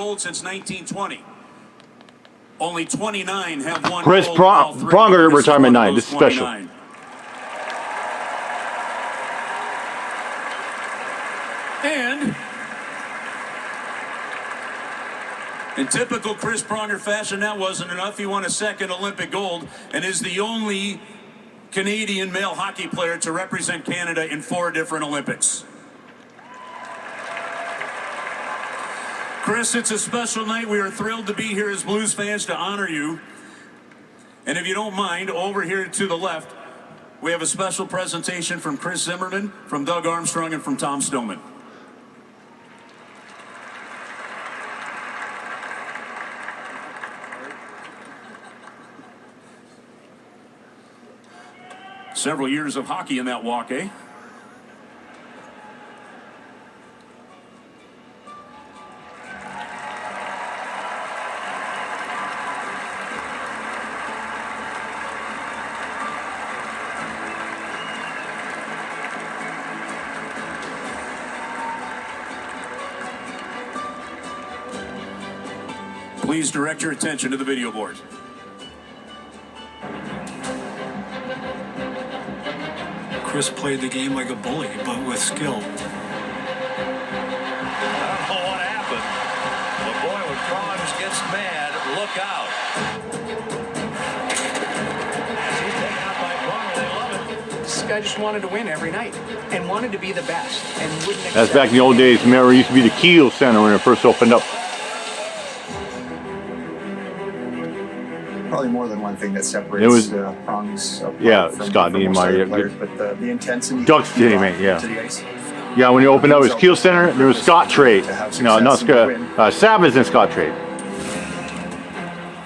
gold since 1920. Only 29 have won Chris gold in all three. Pronger, This is retirement one of night. those This is special. 29. And in typical Chris Pronger fashion, that wasn't enough. He won a second Olympic gold and is the only Canadian male hockey player to represent Canada in 4 different Olympics. Chris, it's a special night. We are thrilled to be here as Blues fans to honor you. And if you don't mind, over here to the left, we have a special presentation from Chris Zimmerman, from Doug Armstrong, and from Tom Stillman. Several years of hockey in that walk, eh? Please direct your attention to the video board. Chris played the game like a bully, but with skill. I don't know what happened. The boy when Pronger gets mad, look out. As he's taken out by Pronger, they love it. This guy just wanted to win every night and wanted to be the best and wouldn't accept. That's back in the old days. Remember, it used to be the Kiel Center when it first opened up. Probably more than one thing that separates Prongs from Scott most other Niemeyer. players, but the intensity. Ducks Niemeyer, to yeah. the ice. Yeah, when you opened up, it was Kiel Center. There was Scott Trade. No, not Scott. Savage and Scott Trade.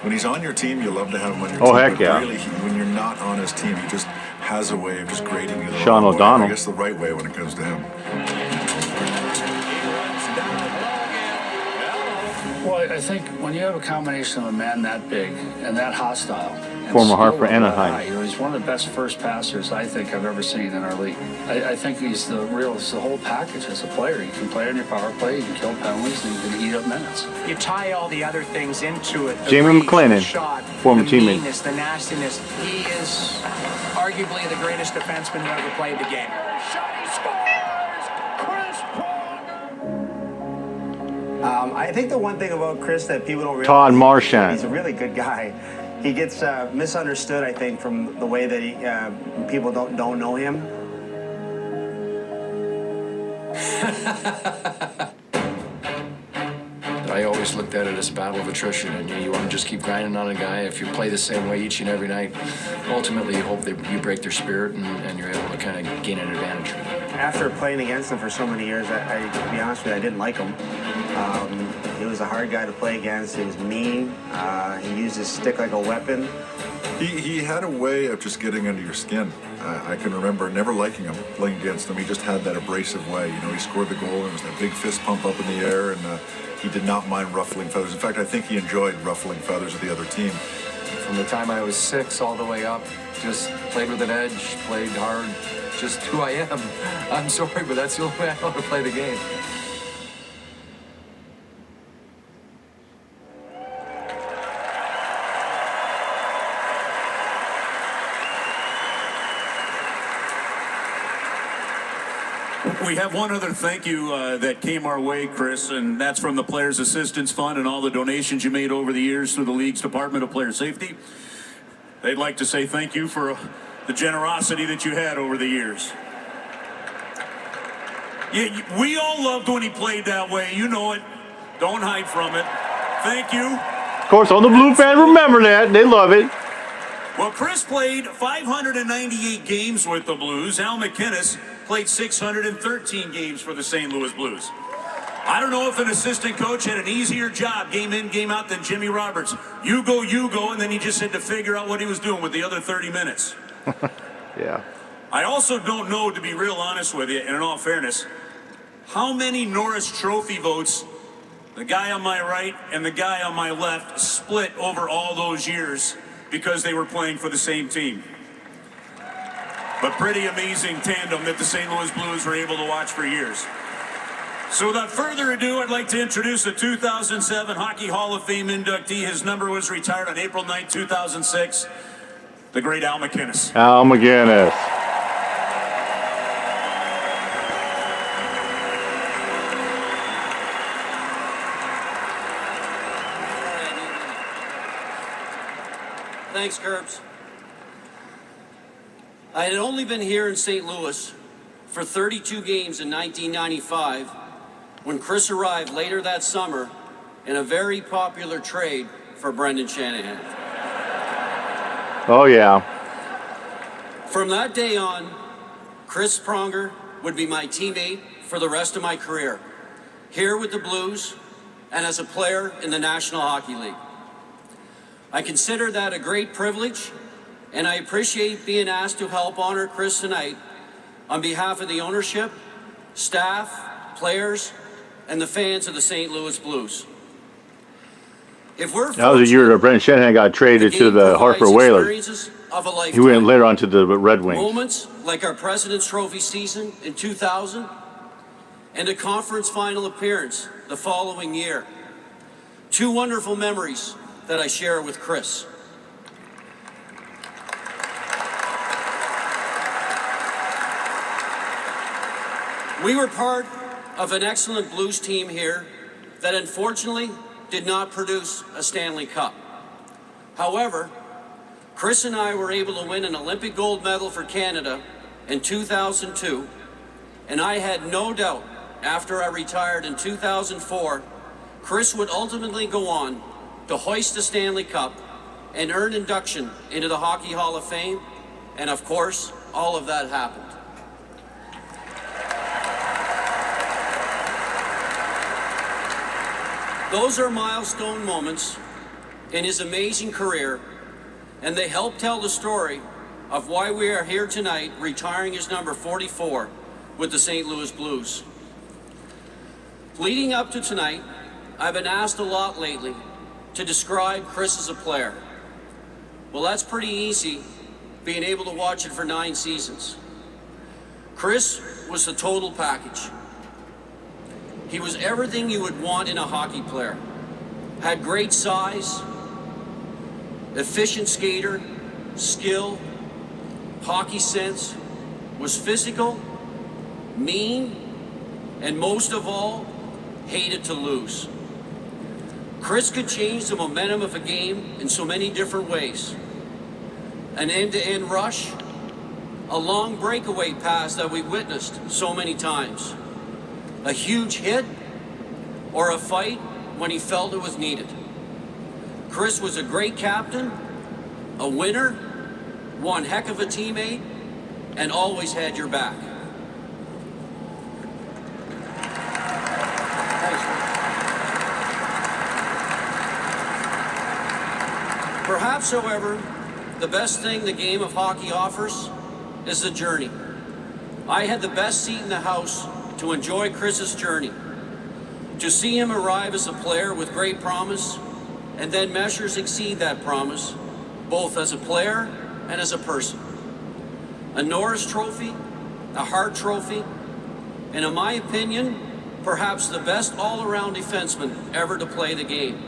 When he's on your team, you love to have him on your Oh, team. heck but yeah. Really, when you're not on his team, he just has a way of just grading you the Sean wrong way. O'Donnell. I guess the right way when it comes to him. Well, I think when you have a combination of a man that big and that hostile, and Former skill Hartford level Anaheim. that high, he's one of the best first passers I think I've ever seen in our league. I think he's the whole package as a player. You can play on your power play, you can kill penalties, and you can eat up minutes. You tie all the other things into it. Jamie reach, McLennan, the shot, former the teammate. meanness, the nastiness. He is arguably the greatest defenseman who ever played the game. Shot, he scores! Chris Pronger! I think the one thing about Chris that people don't realize, Todd Marchand. he's a really good guy. He gets misunderstood, I think, from the way that people don't know him. I always looked at it as a battle of attrition, and you want to just keep grinding on a guy. If you play the same way each and every night, ultimately you hope that you break their spirit and you're able to kind of gain an advantage. After playing against him for so many years, to be honest with you, I didn't like him. He was a hard guy to play against. He was mean. He used his stick like a weapon. He had a way of just getting under your skin. I can remember never liking him, playing against him. He just had that abrasive way. You know, he scored the goal and it was that big fist pump up in the air, and he did not mind ruffling feathers. In fact, I think he enjoyed ruffling feathers of the other team. From the time I was 6 all the way up, just played with an edge, played hard, just who I am. I'm sorry, but that's the only way I know how to play the game. We have one other thank you that came our way, Chris, and that's from the Players Assistance Fund and all the donations you made over the years through the League's Department of Player Safety. They'd like to say thank you for the generosity that you had over the years. Yeah, we all loved when he played that way. You know it. Don't hide from it. Thank you. Of course, all the Blue fans remember that. They love it. Well, Chris played 598 games with the Blues. Al McInnes played 613 games for the St. Louis Blues. I don't know if an assistant coach had an easier job game in, game out than Jimmy Roberts. You go, and then he just had to figure out what he was doing with the other 30 minutes. Yeah. I also don't know, to be real honest with you, and in all fairness, how many Norris Trophy votes the guy on my right and the guy on my left split over all those years because they were playing for the same team. But pretty amazing tandem that the St. Louis Blues were able to watch for years. So without further ado, I'd like to introduce the 2007 Hockey Hall of Fame inductee. His number was retired on April 9, 2006. The great Al MacInnis. Al MacInnis. Thanks, Curbs. I had only been here in St. Louis for 32 games in 1995 when Chris arrived later that summer in a very popular trade for Brendan Shanahan. Oh, yeah. From that day on, Chris Pronger would be my teammate for the rest of my career, here with the Blues and as a player in the National Hockey League. I consider that a great privilege, and I appreciate being asked to help honor Chris tonight on behalf of the ownership, staff, players, and the fans of the St. Louis Blues. If we're that was the year that Brendan Shanahan got traded to the Hartford Whalers. He went later on to the Red Wings. Moments like our President's Trophy season in 2000 and a conference final appearance the following year. Two wonderful memories that I share with Chris. We were part of an excellent Blues team here that unfortunately did not produce a Stanley Cup. However, Chris and I were able to win an Olympic gold medal for Canada in 2002, and I had no doubt after I retired in 2004, Chris would ultimately go on to hoist the Stanley Cup and earn induction into the Hockey Hall of Fame, and of course, all of that happened. Those are milestone moments in his amazing career, and they help tell the story of why we are here tonight retiring his number 44 with the St. Louis Blues. Leading up to tonight, I've been asked a lot lately to describe Chris as a player. Well, that's pretty easy, being able to watch it for 9 seasons. Chris was the total package. He was everything you would want in a hockey player. Had great size, efficient skater, skill, hockey sense, was physical, mean, and most of all, hated to lose. Chris could change the momentum of a game in so many different ways. An end-to-end rush, a long breakaway pass that we witnessed so many times, a huge hit, or a fight when he felt it was needed. Chris was a great captain, a winner, one heck of a teammate, and always had your back. Perhaps, however, the best thing the game of hockey offers is the journey. I had the best seat in the house to enjoy Chris's journey, to see him arrive as a player with great promise, and then measures exceed that promise, both as a player and as a person. A Norris Trophy, a Hart Trophy, and in my opinion, perhaps the best all-around defenseman ever to play the game.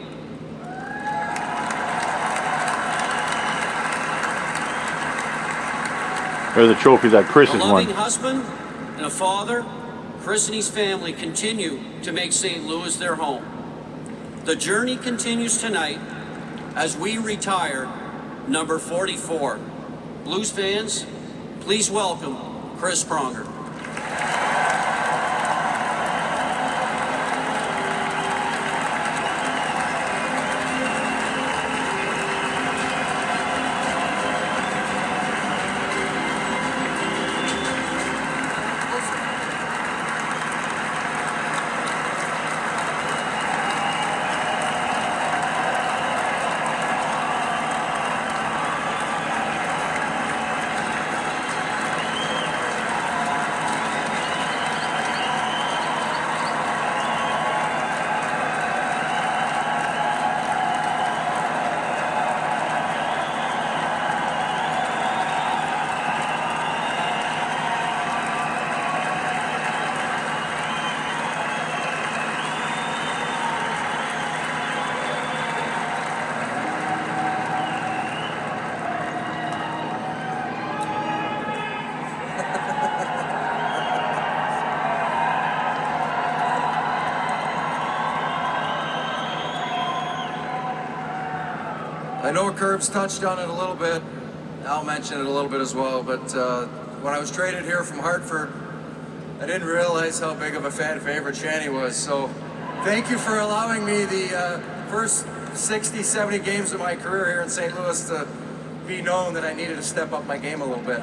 There's a trophy that Chris has A won. loving husband and a father, Chris and his family continue to make St. Louis their home. The journey continues tonight as we retire number 44. Blues fans, please welcome Chris Pronger. I know Curbs touched on it a little bit. Al mentioned it a little bit as well, but when I was traded here from Hartford, I didn't realize how big of a fan favorite Shanny was. So thank you for allowing me the first 60, 70 games of my career here in St. Louis to be known that I needed to step up my game a little bit.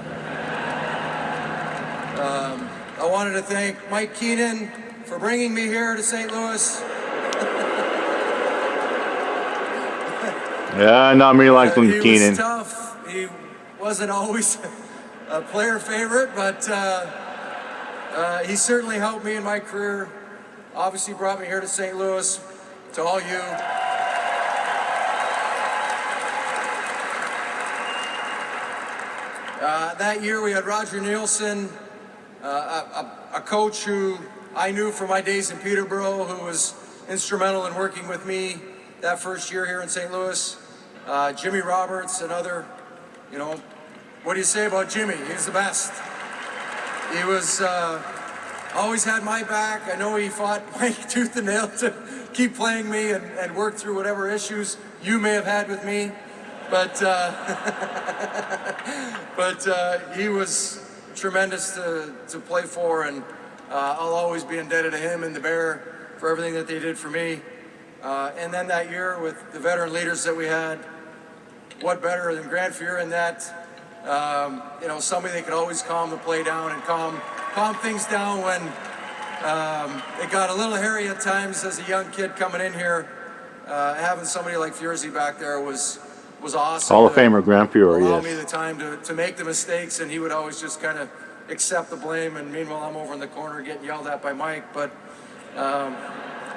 I wanted to thank Mike Keenan for bringing me here to St. Louis. Yeah, not me like Keenan. He was tough. He wasn't always a player favorite, but he certainly helped me in my career. Obviously brought me here to St. Louis, to all you. That year we had Roger Nielsen, a coach who I knew from my days in Peterborough, who was instrumental in working with me that first year here in St. Louis. Jimmy Roberts, another, you know, what do you say about Jimmy? He's the best. He was, always had my back. I know he fought like tooth and nail to keep playing me and work through whatever issues you may have had with me. But, he was tremendous to play for, and I'll always be indebted to him and the Bear for everything that they did for me. And then that year with the veteran leaders that we had, what better than Grant Fuhr in that, you know, somebody that could always calm the play down and calm things down when it got a little hairy at times as a young kid coming in here. Having somebody like Furzy back there was awesome. Hall of Famer Grant Fuhr, allow yes. me the time to make the mistakes, and he would always just kind of accept the blame, and meanwhile I'm over in the corner getting yelled at by Mike, but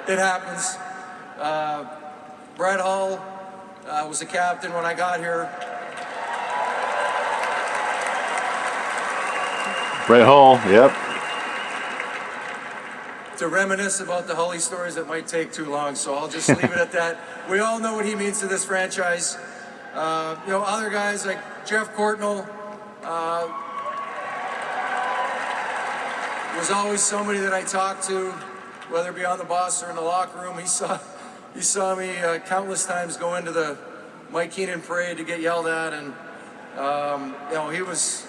it happens. Brett Hull was the captain when I got here. Brett Hull, yep. To reminisce about the Hully stories, that might take too long, so I'll just leave it at that. We all know what he means to this franchise. You know, other guys like Jeff Courtnall was always somebody that I talked to, whether it be on the bus or in the locker room. He saw me countless times go into the Mike Keenan parade to get yelled at, and you know, he was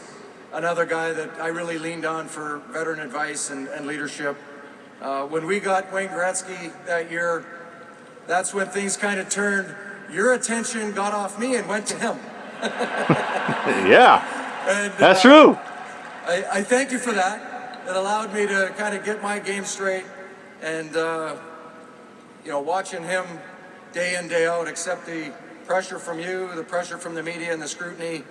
another guy that I really leaned on for veteran advice and leadership. When we got Wayne Gretzky that year, that's when things kind of turned. Your attention got off me and went to him. Yeah, and, that's true. I thank you for that. It allowed me to kind of get my game straight, and you know, watching him day in, day out, accept the pressure from you, the pressure from the media and the scrutiny,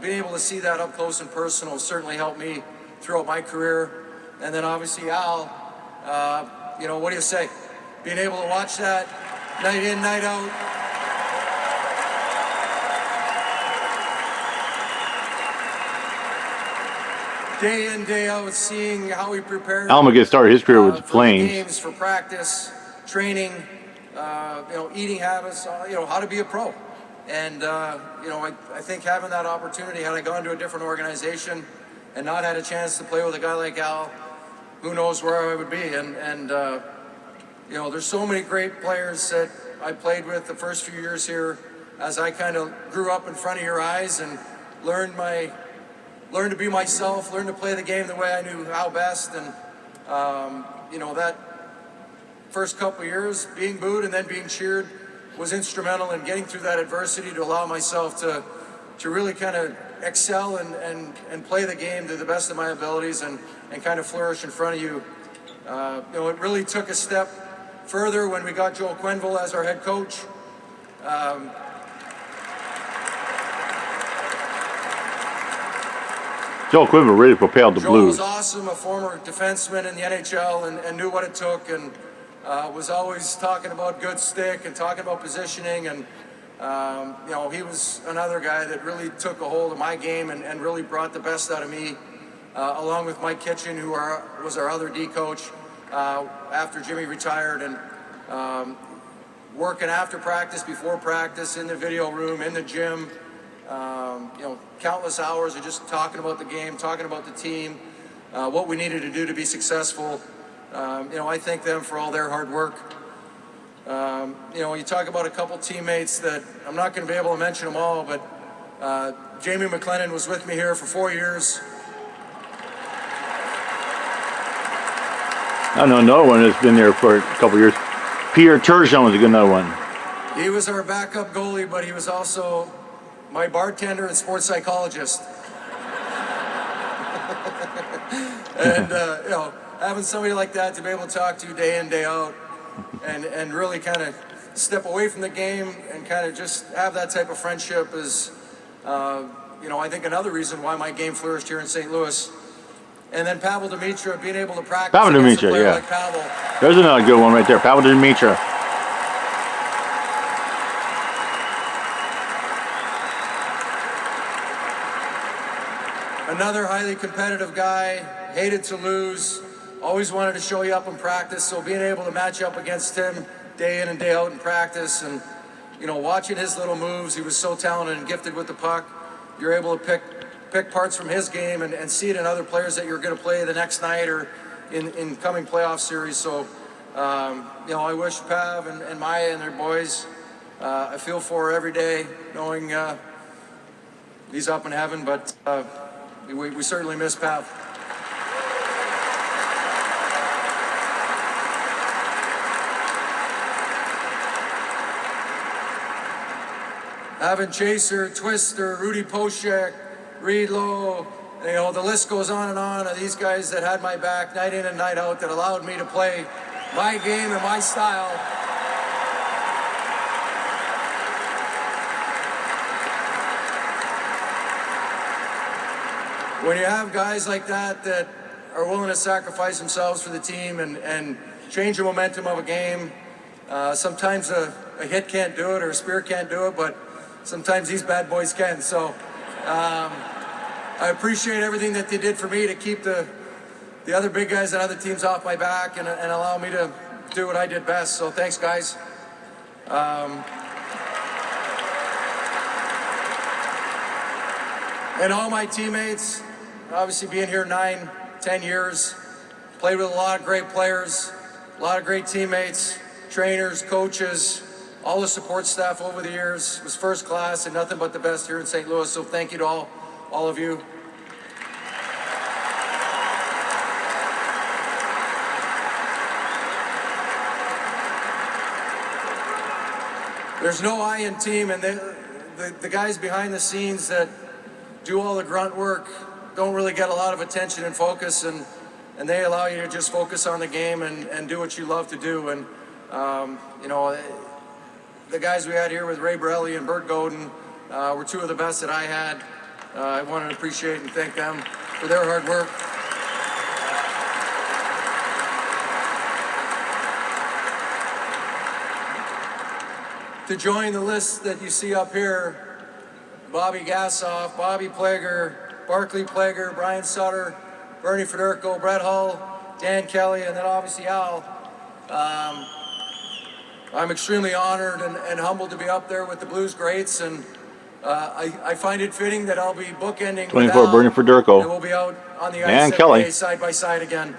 being able to see that up close and personal certainly helped me throughout my career. And then obviously Al, you know, what do you say? Being able to watch that night in, night out. Day in, day out, seeing how he prepared. Alma started his career with the for Flames. Games, for practice, training, you know, eating habits, you know, how to be a pro. And, you know, I think having that opportunity, had I gone to a different organization and not had a chance to play with a guy like Al, who knows where I would be. And you know, there's so many great players that I played with the first few years here as I kind of grew up in front of your eyes and learned to be myself, learned to play the game the way I knew how best. And, you know, that first couple of years being booed and then being cheered was instrumental in getting through that adversity to allow myself to really kind of excel and play the game to the best of my abilities and kind of flourish in front of you. You know, it really took a step further when we got Joel Quenneville as our head coach. Joel Quenneville really propelled the Joel Blues. was awesome, a former defenseman in the NHL and knew what it took, and was always talking about good stick and talking about positioning. And you know, he was another guy that really took a hold of my game and really brought the best out of me, along with Mike Kitchen, who was our other D coach after Jimmy retired, and working after practice, before practice, in the video room, in the gym. You know, countless hours of just talking about the game, talking about the team, what we needed to do to be successful. You know, I thank them for all their hard work. You know, you talk about a couple teammates that I'm not going to be able to mention them all, but Jamie McLennan was with me here for 4 years. I know another one that's been there for a couple years. Pierre Turgeon was a good another one. He was our backup goalie, but he was also my bartender and sports psychologist. And you know, having somebody like that to be able to talk to day in, day out, and really kind of step away from the game and kind of just have that type of friendship is, you know, I think another reason why my game flourished here in St. Louis. And then Pavel Demitra, being able to practice Pavel against a Demitra, player yeah. like Pavel. There's another good one right there. Pavel Demitra. Another highly competitive guy, hated to lose, always wanted to show you up in practice. So being able to match up against him day in and day out in practice, and you know, watching his little moves, he was so talented and gifted with the puck. You're able to pick parts from his game and see it in other players that you're going to play the next night or in coming playoff series. So you know, I wish Pav and Maya and their boys, I feel for her every day, knowing he's up in heaven, but we certainly miss Pav. Having Chaser, Twister, Rudy Poshek, Reed Lowe, you know, the list goes on and on of these guys that had my back night in and night out that allowed me to play my game and my style. When you have guys like that that are willing to sacrifice themselves for the team and change the momentum of a game, sometimes a hit can't do it or a spear can't do it, but sometimes these bad boys can. So I appreciate everything that they did for me to keep the other big guys and other teams off my back and allow me to do what I did best. So thanks, guys. And all my teammates, obviously being here 9-10 years, played with a lot of great players, a lot of great teammates, trainers, coaches, all the support staff over the years was first class and nothing but the best here in St. Louis. So thank you to all of you. There's no I in team, and the guys behind the scenes that do all the grunt work don't really get a lot of attention and focus, and they allow you to just focus on the game and do what you love to do. And you know, the guys we had here with Ray Borelli and Bert Godin were two of the best that I had. I want to appreciate and thank them for their hard work. To join the list that you see up here, Bobby Gassoff, Bobby Plager, Barclay Plager, Brian Sutter, Bernie Federico, Brett Hull, Dan Kelly, and then obviously Al. I'm extremely honored and humbled to be up there with the Blues greats, and I find it fitting that I'll be bookending 24, with Al, Bernie Federico, and we'll be out on the ice and every Kelly. day, side by side again.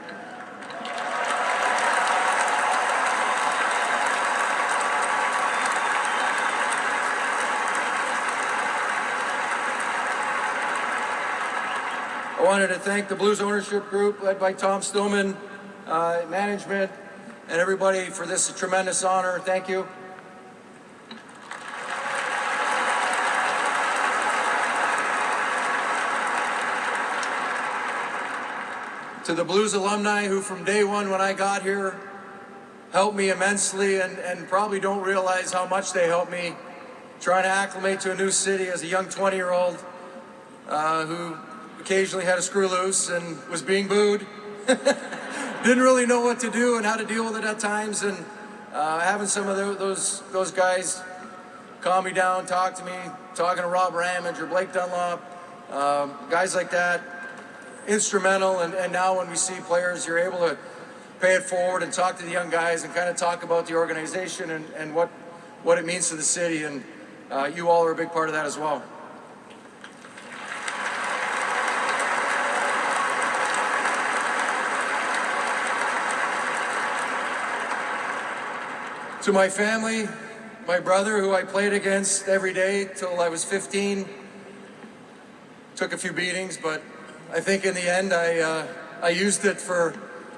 I wanted to thank the Blues ownership group led by Tom Stillman, management, and everybody for this tremendous honor. Thank you. To the Blues alumni who from day one when I got here helped me immensely and probably don't realize how much they helped me trying to acclimate to a new city as a young 20-year-old who occasionally had a screw loose and was being booed. Didn't really know what to do and how to deal with it at times, and having some of those guys calm me down, talk to me, talking to Rob Ramage or Blake Dunlop, guys like that, instrumental. And now when we see players, you're able to pay it forward and talk to the young guys and kind of talk about the organization and what it means to the city, and you all are a big part of that as well. To my family, my brother, who I played against every day till I was 15, took a few beatings, but I think in the end I used it for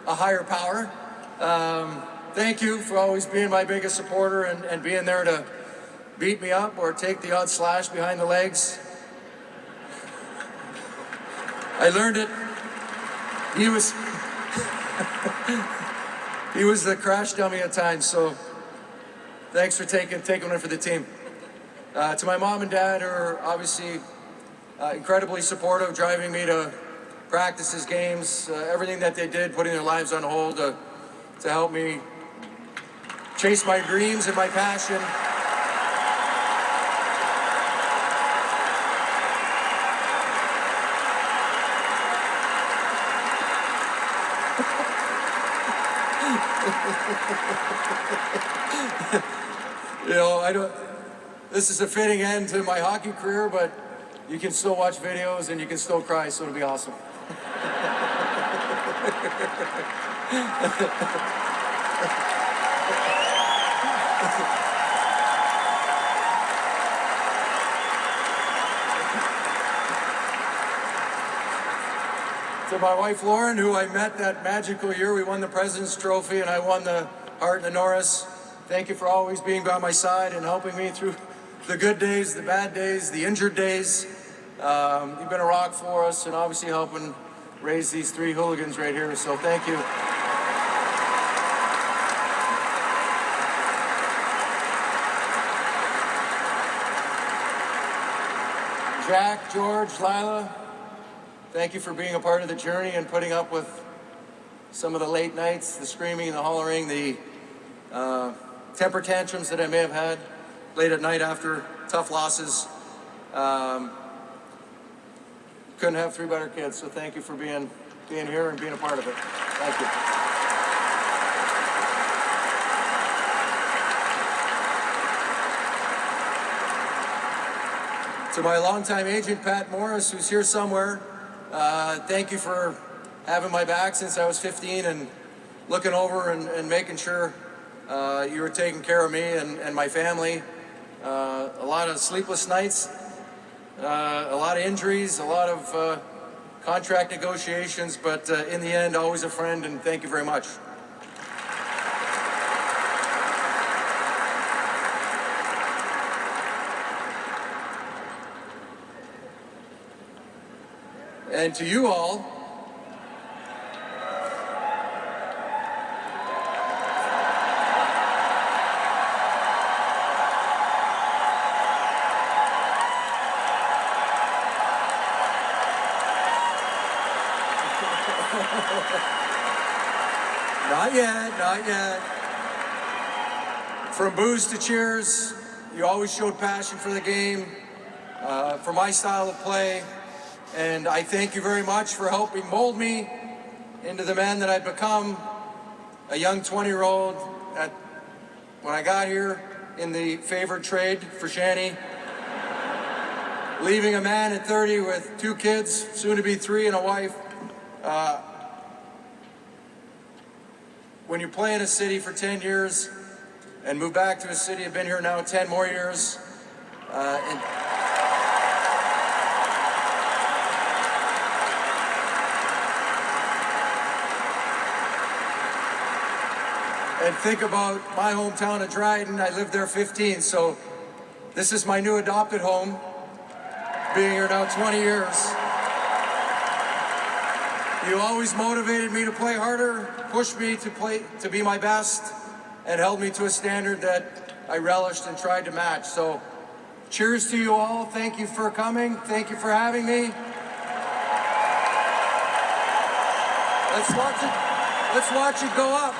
a higher power. Thank you for always being my biggest supporter and being there to beat me up or take the odd slash behind the legs. I learned it. He was he was the crash dummy at times, so thanks for taking one for the team. To my mom and dad, who are obviously incredibly supportive, driving me to practices, games, everything that they did, putting their lives on hold to help me chase my dreams and my passion. You know, this is a fitting end to my hockey career, but you can still watch videos and you can still cry, so it'll be awesome. To my wife Lauren, who I met that magical year we won the President's Trophy and I won the Hart and the Norris. Thank you for always being by my side and helping me through the good days, the bad days, the injured days. You've been a rock for us and obviously helping raise these three hooligans right here, so thank you. Jack, George, Lila, thank you for being a part of the journey and putting up with some of the late nights, the screaming and the hollering, the temper tantrums that I may have had late at night after tough losses. Couldn't have three better kids, so thank you for being here and being a part of it. Thank you. To my longtime agent, Pat Morris, who's here somewhere, thank you for having my back since I was 15 and looking over and making sure you were taking care of me and my family. A lot of sleepless nights, a lot of injuries, a lot of contract negotiations, but in the end, always a friend, and thank you very much. And to you all, not yet, not yet. From boos to cheers, you always showed passion for the game, for my style of play, and I thank you very much for helping mold me into the man that I've become, a young 20-year-old when I got here in the favored trade for Shanny, leaving a man at 30 with 2 kids, soon to be 3, and a wife. When you play in a city for 10 years and move back to a city, I've been here now 10 more years, and think about my hometown of Dryden. I lived there 15, so this is my new adopted home, being here now 20 years. You always motivated me to play harder, pushed me to be my best, and held me to a standard that I relished and tried to match. So, cheers to you all. Thank you for coming. Thank you for having me. Let's watch it go up.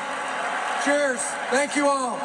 Cheers. Thank you all.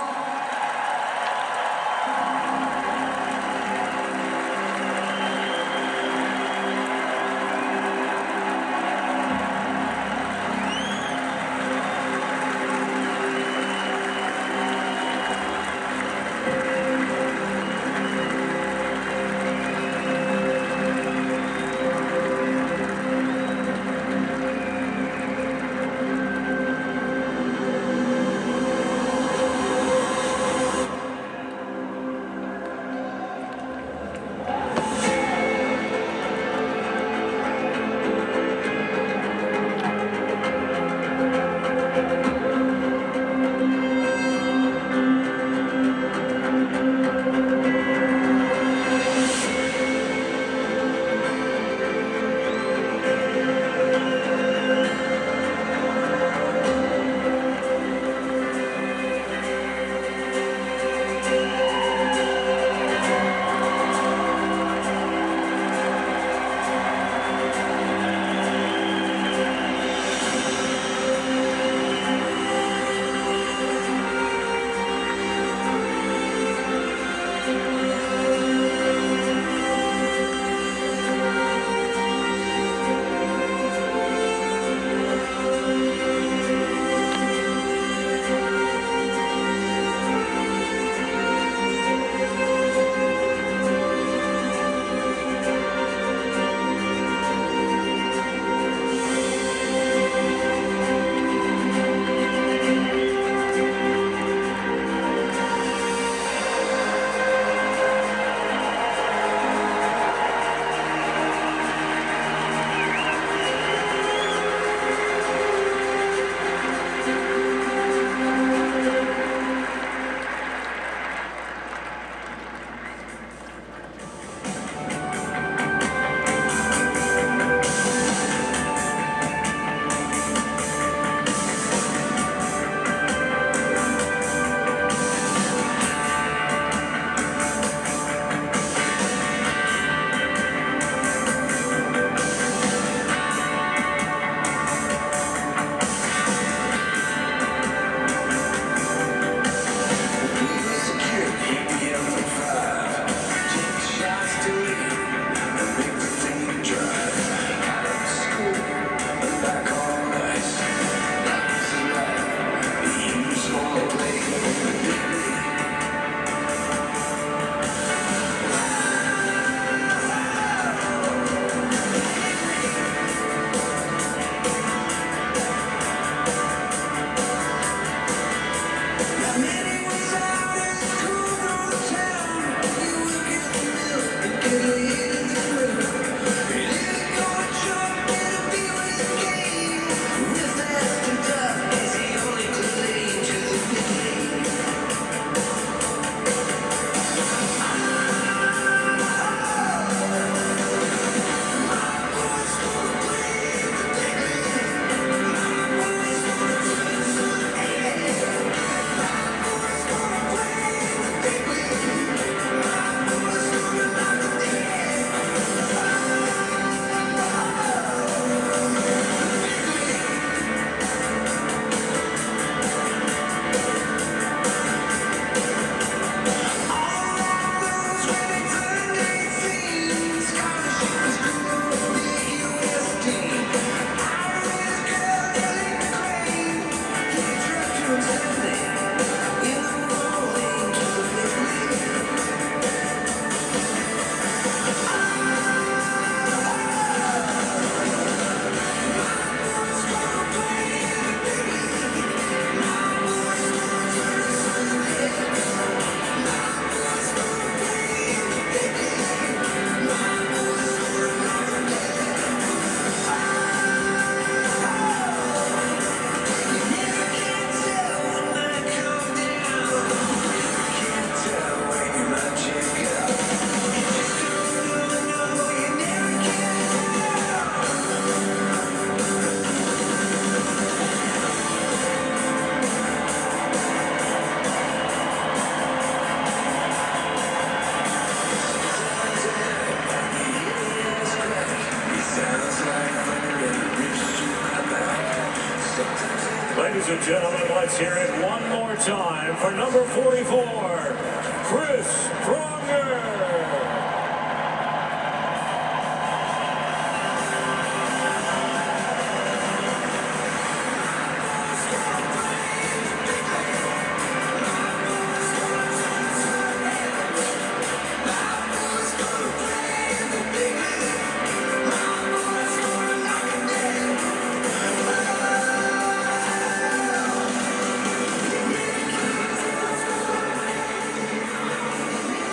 Ladies and gentlemen, let's hear it one more time for number 44, Chris Pronger.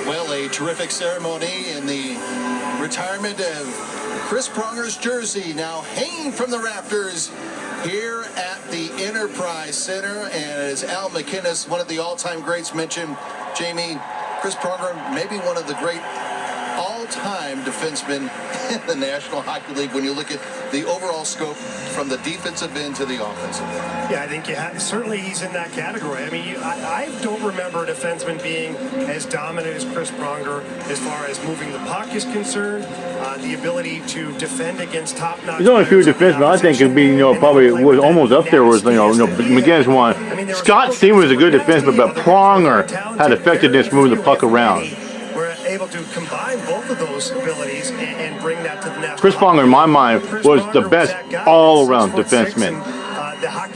Well, a terrific ceremony in the retirement of Chris Pronger's jersey, now hanging from the rafters here at the Enterprise Center. And as Al McInnes, one of the all-time greats, mentioned, Jamie, Chris Pronger, maybe one of the great all-time defensemen in the National Hockey League when you look at the overall scope from the defensive end to the offensive end. Yeah, I think certainly he's in that category. I mean, I don't remember a defenseman being as dominant as Chris Pronger as far as moving the puck is concerned, the ability to defend against top-notch. There's only a few defensemen I think could be, probably was almost up there was, McGinnis won. Scott Stevens was a good defenseman, but Pronger had effectiveness moving the puck around. We're able to combine both of those abilities and bring that to the national. Chris Pronger, in my mind, was the best all-around defenseman.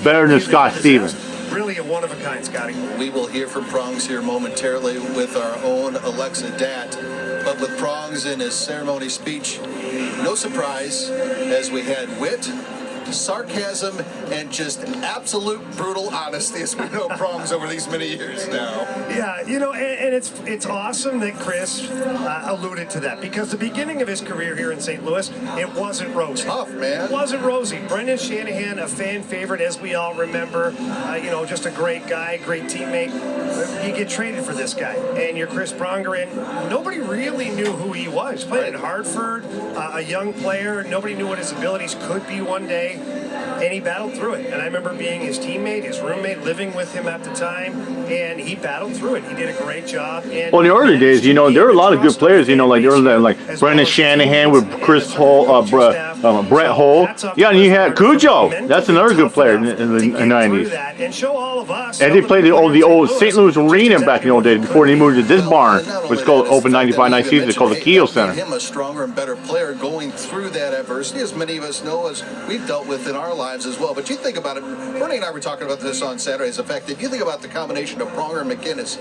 Better than Scott Stevens. Really a one-of-a-kind, Scotty. We will hear from Prongs here momentarily with our own Alexa Dat. But with Prongs in his ceremony speech, no surprise, as we had wit, sarcasm, and just absolute brutal honesty as we know Prongs over these many years now. Yeah, and it's awesome that Chris alluded to that, because the beginning of his career here in St. Louis, it wasn't rosy. Tough, man. It wasn't rosy. Brendan Shanahan, a fan favorite, as we all remember, just a great guy, great teammate. You get traded for this guy, and you're Chris Pronger, and nobody really knew who he was. Played in Hartford, a young player. Nobody knew what his abilities could be one day. And he battled through it. And I remember being his teammate, his roommate, living with him at the time, and he battled through it. He did a great job. And well, in the early days, there were a lot of good players, like Brendan Shanahan with Chris Hull, Brett Hull. Yeah, and you had Cujo. That's another good player in the 90s. And show all of us. And they played the old St. Louis Arena back in the old days before they moved to this barn, which was called Open 95 night season. It's called the Kiel Center. Him a stronger and better player going through that adversity, as many of us know, as we've dealt with in our lives as well. But you think about it, Bernie and I were talking about this on Saturday's effect. If you think about the combination of Pronger and McInnes,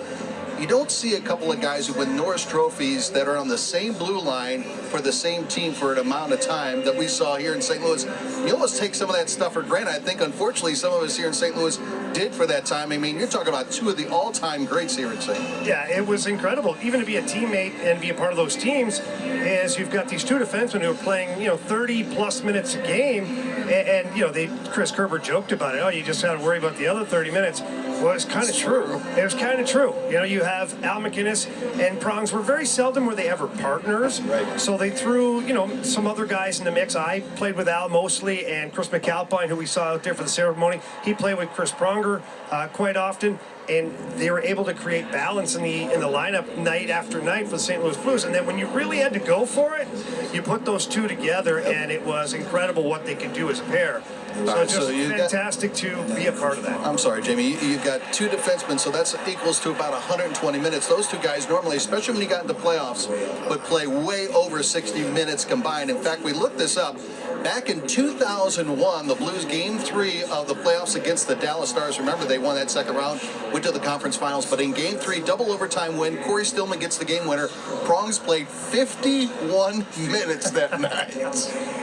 you don't see a couple of guys who win Norris trophies that are on the same blue line for the same team for an amount of time that we saw here in St. Louis. You almost take some of that stuff for granted. I think, unfortunately, some of us here in St. Louis did for that time. I mean, you're talking about two of the all-time greats here in St. Louis. Yeah, it was incredible. Even to be a teammate and be a part of those teams, as you've got these two defensemen who are playing, 30-plus minutes a game, and Chris Kerber joked about it. Oh, you just got to worry about the other 30 minutes. Well, it's kind of true. It was kind of true. You have Al McInnes and Prongs were very seldom were they ever partners. Right. So they threw, some other guys in the mix. I played with Al mostly, and Chris McAlpine, who we saw out there for the ceremony, he played with Chris Pronger quite often. And they were able to create balance in the lineup night after night for the St. Louis Blues. And then when you really had to go for it, you put those two together, and it was incredible what they could do as a pair. So it's just fantastic to be a part of that. I'm sorry, Jamie. You've got two defensemen, so that's equals to about 120 minutes. Those two guys normally, especially when you got into playoffs, would play way over 60 minutes combined. In fact, we looked this up. Back in 2001, the Blues Game 3 of the playoffs against the Dallas Stars. Remember, they won that second round, went to the conference finals. But in Game 3, double overtime win. Corey Stillman gets the game winner. Prongs played 51 minutes that night.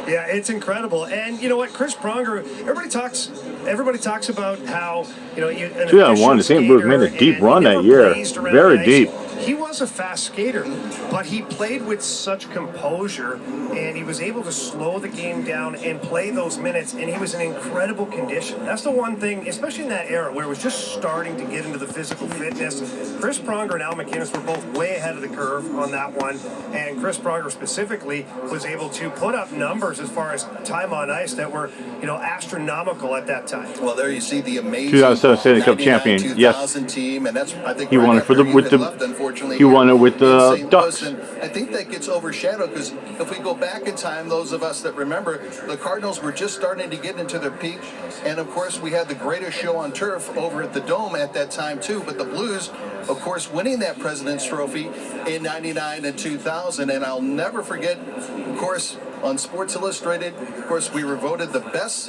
Yeah, it's incredible. And you know what, Chris Pronger, everybody talks about how, 2001, the St. Louis made a deep run that year. Very deep. He was a fast skater, but he played with such composure, and he was able to slow the game down and play those minutes, and he was in incredible condition. That's the one thing, especially in that era where it was just starting to get into the physical fitness. Chris Pronger and Al McInnes were both way ahead of the curve on that one, and Chris Pronger specifically was able to put up numbers as far as time on ice that were, astronomical at that time. Well, there you see the amazing 2007 Stanley Cup champion. Yes, team, and that's, I think, he won it with the unfortunately. He won it with in the St. Ducks. Louis, and I think that gets overshadowed because if we go back in time, those of us that remember, the Cardinals were just starting to get into their peak. And, of course, we had the greatest show on turf over at the Dome at that time, too. But the Blues, of course, winning that President's Trophy in 99 and 2000. And I'll never forget, of course, on Sports Illustrated, of course, we were voted the best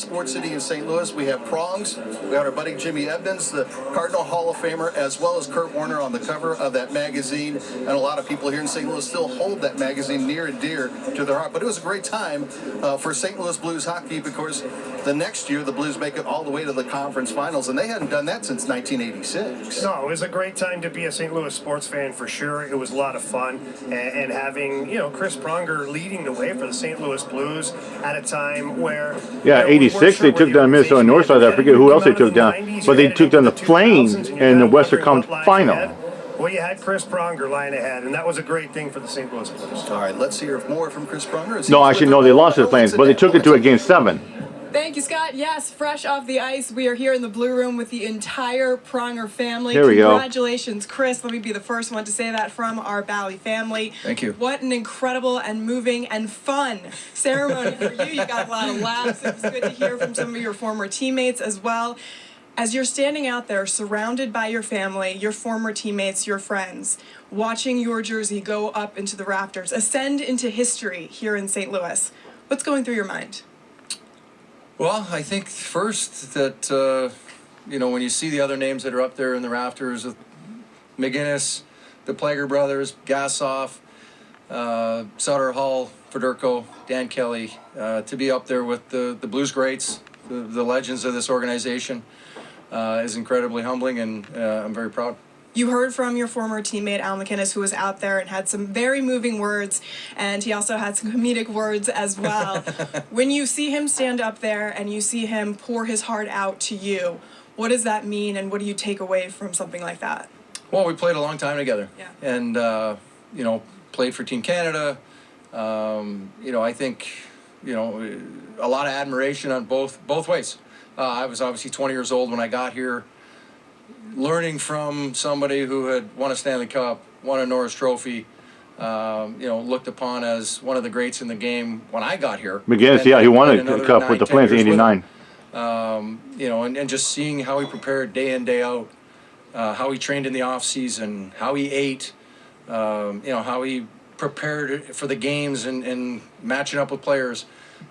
sports city in St. Louis. We have Prongs. We had our buddy Jimmy Evans, the Cardinal Hall of Famer, as well as Kurt Warner on the cover of that magazine. And a lot of people here in St. Louis still hold that magazine near and dear to their heart. But it was a great time for St. Louis Blues hockey because the next year the Blues make it all the way to the conference finals, and they hadn't done that since 1986. No, it was a great time to be a St. Louis sports fan for sure. It was a lot of fun, and having Chris Pronger leading the way for the St. Louis Blues at a time where 86 they took down Minnesota Northside. I forget who else they took down, but they took down the Flames in the Western Conference Final. Well, you had Chris Pronger lying ahead, and that was a great thing for the St. Louis Blues. All right, let's hear more from Chris Pronger. No, actually, no, they lost to the Flames, but they took it to a Game 7. Thank you, Scott. Yes, fresh off the ice, we are here in the Blue Room with the entire Pronger family. Here we go. Congratulations, Chris. Let me be the first one to say that from our Bally family. Thank you. What an incredible and moving and fun ceremony for you. You got a lot of laughs. It was good to hear from some of your former teammates as well. As you're standing out there surrounded by your family, your former teammates, your friends, watching your jersey go up into the rafters, ascend into history here in St. Louis, what's going through your mind? Well, I think first that, when you see the other names that are up there in the rafters, McGinnis, the Plager brothers, Gassoff, Sutter, Hall, Fedorko, Dan Kelly, to be up there with the Blues greats, the legends of this organization, is incredibly humbling, and I'm very proud. You heard from your former teammate, Al McInnes, who was out there and had some very moving words, and he also had some comedic words as well. When you see him stand up there and you see him pour his heart out to you, what does that mean, and what do you take away from something like that? Well, we played a long time together, yeah. And, played for Team Canada. I think, a lot of admiration on both ways. I was obviously 20 years old when I got here. Learning from somebody who had won a Stanley Cup, won a Norris Trophy, looked upon as one of the greats in the game when I got here. McGinnis, he won a cup with the Flames in '89. And just seeing how he prepared day in, day out, how he trained in the off season, how he ate, how he prepared for the games and matching up with players.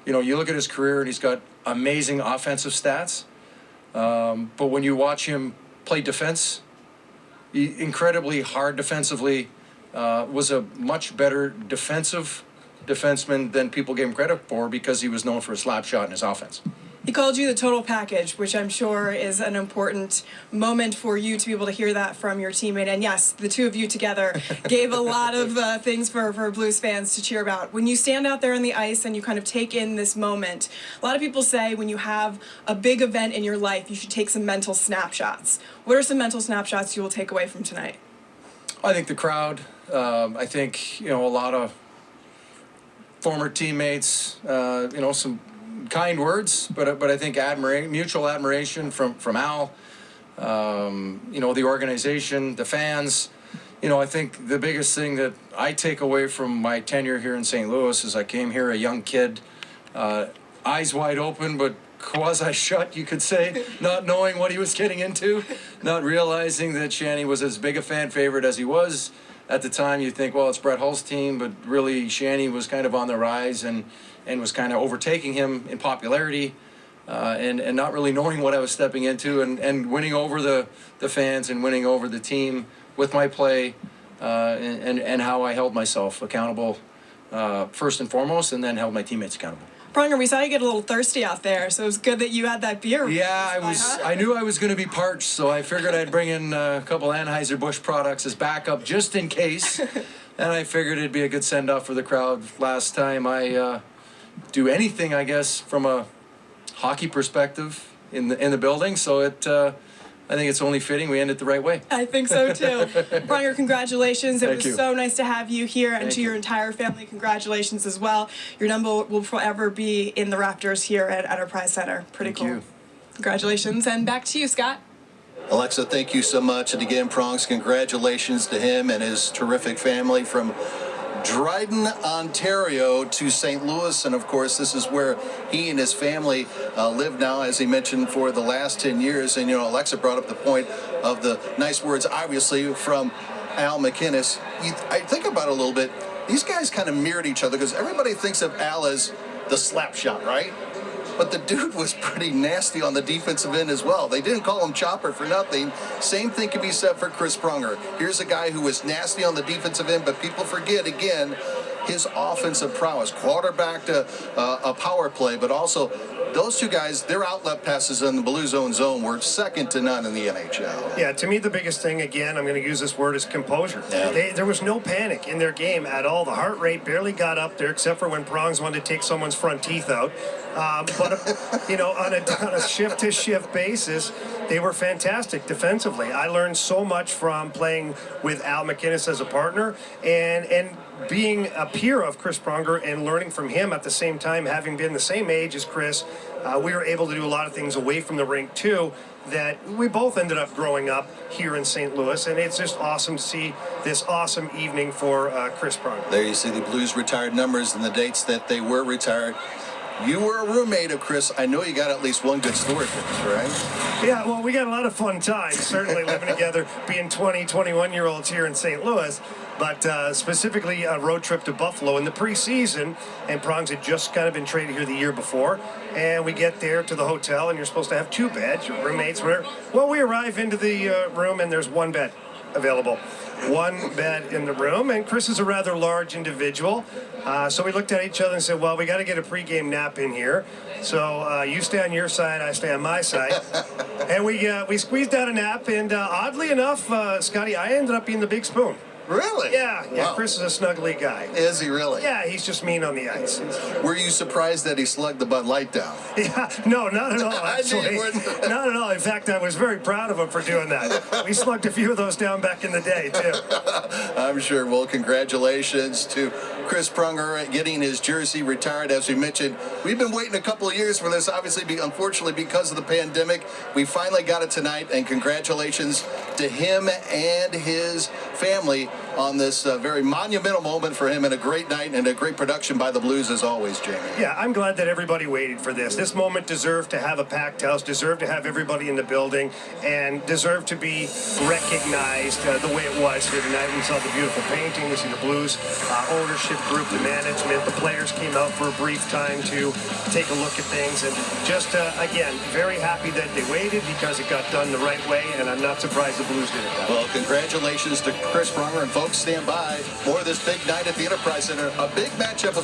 You look at his career and he's got amazing offensive stats, but when you watch him play defense, incredibly hard defensively, was a much better defenseman than people gave him credit for because he was known for a slap shot in his offense. He called you the total package, which I'm sure is an important moment for you to be able to hear that from your teammate. And yes, the two of you together gave a lot of things for Blues fans to cheer about. When you stand out there on the ice and you kind of take in this moment, a lot of people say when you have a big event in your life, you should take some mental snapshots. What are some mental snapshots you will take away from tonight? I think the crowd. I think, a lot of former teammates, some kind words, but I think mutual admiration from Al, the organization, the fans. I think the biggest thing that I take away from my tenure here in St. Louis is I came here a young kid, eyes wide open, but quasi-shut, you could say, not knowing what he was getting into, not realizing that Shanny was as big a fan favorite as he was. At the time, you think, well, it's Brett Hull's team, but really Shanny was kind of on the rise and was kind of overtaking him in popularity, and not really knowing what I was stepping into, and winning over the fans and winning over the team with my play, and how I held myself accountable first and foremost, and then held my teammates accountable. Pronger, we saw you get a little thirsty out there, so it was good that you had that beer. Yeah, I knew I was going to be parched, so I figured I'd bring in a couple Anheuser-Busch products as backup just in case. And I figured it'd be a good send-off for the crowd. Last time I do anything, I guess, from a hockey perspective in the building, so I think it's only fitting we end it the right way. I think so too. Pronger, congratulations. It Thank was you. so nice to have you here, and Thank to your entire family, congratulations as well. Your number will forever be in the Raptors here at Enterprise Center. Pretty Thank cool. you. Congratulations, and back to you, Scott. Alexa, thank you so much. And again, Prongs, congratulations to him and his terrific family from Dryden, Ontario to St. Louis. And of course, this is where he and his family live now, as he mentioned, for the last 10 years. And, you know, Alexa brought up the point of the nice words, obviously, from Al McInnes. I think about it a little bit. These guys kind of mirrored each other because everybody thinks of Al as the slap shot, right? But the dude was pretty nasty on the defensive end as well. They didn't call him Chopper for nothing. Same thing can be said for Chris Pronger. Here's a guy who was nasty on the defensive end, but people forget, again, his offensive prowess. Quarterbacked a power play, but also those two guys, their outlet passes in the blue zone were second to none in the NHL. Yeah, to me, the biggest thing, again, I'm going to use this word, is composure. Yeah. There was no panic in their game at all. The heart rate barely got up there, except for when Prongs wanted to take someone's front teeth out. But, you know, on a shift-to-shift basis, they were fantastic defensively. I learned so much from playing with Al McInnes as a partner and being a peer of Chris Pronger and learning from him at the same time, having been the same age as Chris. We were able to do a lot of things away from the rink, too, that we both ended up growing up here in St. Louis, and it's just awesome to see this awesome evening for Chris Pronger. There you see the Blues retired numbers and the dates that they were retired. You were a roommate of Chris. I know you got at least one good story for us, right? Yeah, well, we got a lot of fun times, certainly living together, being 20, 21-year-olds here in St. Louis, but specifically a road trip to Buffalo in the preseason, and Prongs had just kind of been traded here the year before, and we get there to the hotel, and you're supposed to have 2 beds, your roommates, whatever. Well, we arrive into the room, and there's 1 bed available. 1 bed in the room, and Chris is a rather large individual, so we looked at each other and said, well, we got to get a pregame nap in here, so you stay on your side, I stay on my side, and we squeezed out a nap, and oddly enough, Scotty, I ended up being the big spoon. Really? Yeah, Wow. Chris is a snuggly guy. Is he really? Yeah, he's just mean on the ice. Were you surprised that he slugged the Bud Light down? Yeah, no, not at all, actually. I knew you wouldn't. Not at all. In fact, I was very proud of him for doing that. We slugged a few of those down back in the day, too. I'm sure. Well, congratulations to Chris Pronger getting his jersey retired. As we mentioned, we've been waiting a couple of years for this, obviously, unfortunately, because of the pandemic. We finally got it tonight, and congratulations to him and his family on this very monumental moment for him, and a great night and a great production by the Blues as always, Jamie. Yeah, I'm glad that everybody waited for this. This moment deserved to have a packed house, deserved to have everybody in the building, and deserved to be recognized the way it was here tonight. We saw the beautiful painting, we see the Blues ownership group, the management, the players came out for a brief time to take a look at things, and just, again, very happy that they waited because it got done the right way, and I'm not surprised the Blues did it that way. Well, congratulations to Chris Pronger, and folks, stand by for this big night at the Enterprise Center. A big matchup